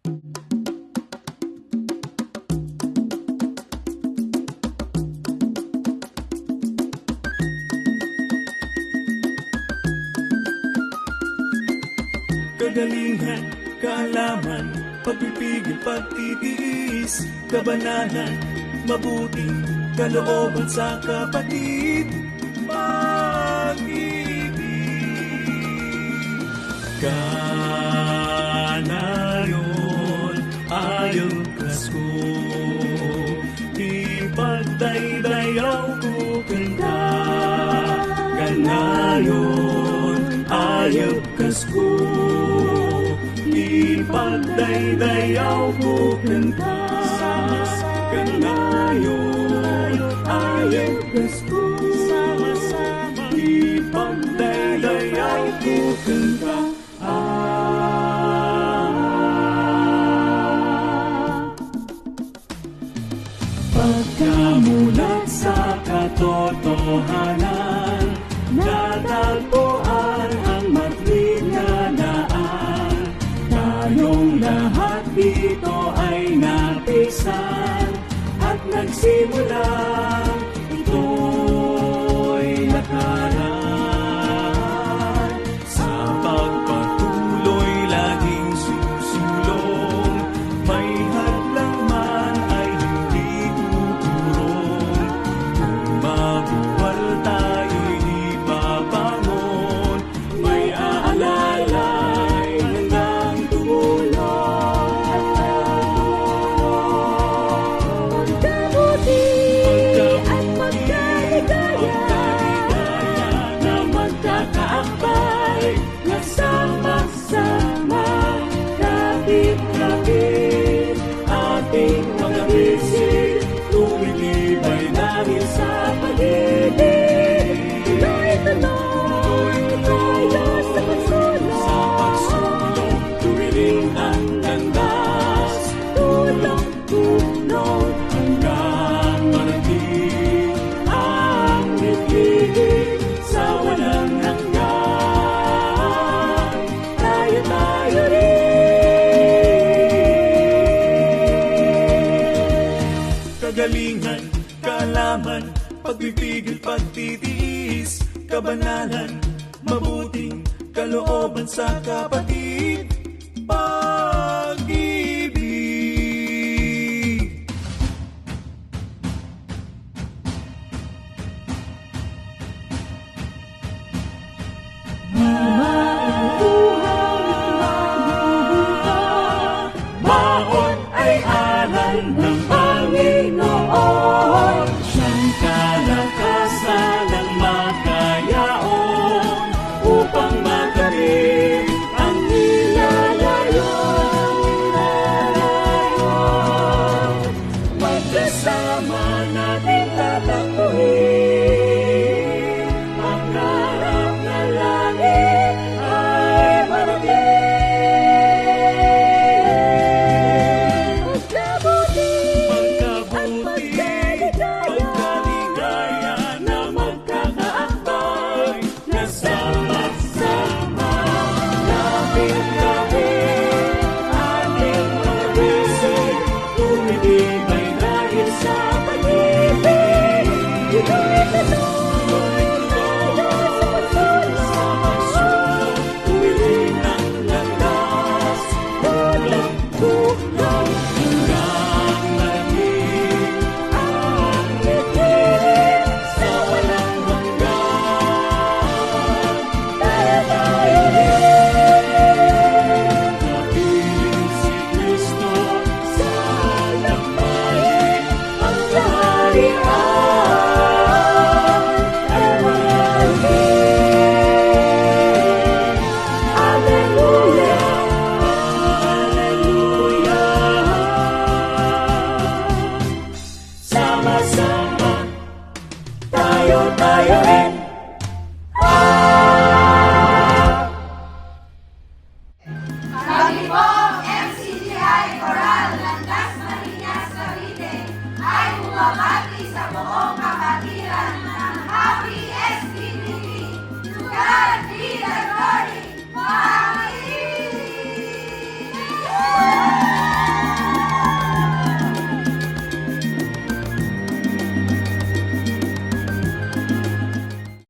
Kagalingan, kaalaman, pagpipigil, pagtitiis, kabanalan, mabuting kalooban sa kapatid, pag-ibig. Kanayon, ayaw kasko, ipagdaydayaw ko kanta. Kanayon, ayaw kasko, ipagdaydayaw ko kanta. Kanayon, ayaw kasko, ipagdaydayaw ko kanta. Pagkamulat sa katotohanan, natagpuan ang matwid na daan. Tayong lahat dito ay napisan at nagsimula, ito'y lakaran. Sa pagpatuloy laging susulong, may hadlang man ay hindi tuturong. Kung mabuwal tayo'y di babangon, may aalalay hanggang tumulong. Magkabuti at magkaligaya na magkakaakbay, na sama-sama, kapit-kapit, ating mga bisig, tumitibay dahil sa pag-ibig. Tuloy-tuloy tayo sa pagsulong, tuwiring ang landas, tulong-tulong hanggang marating ang bibig sa walang hanggan. tayo rin. Kagalingan, kaalaman, pagpipigil, pagtitiis, kabanalan, mabuting kalooban sa kapatid,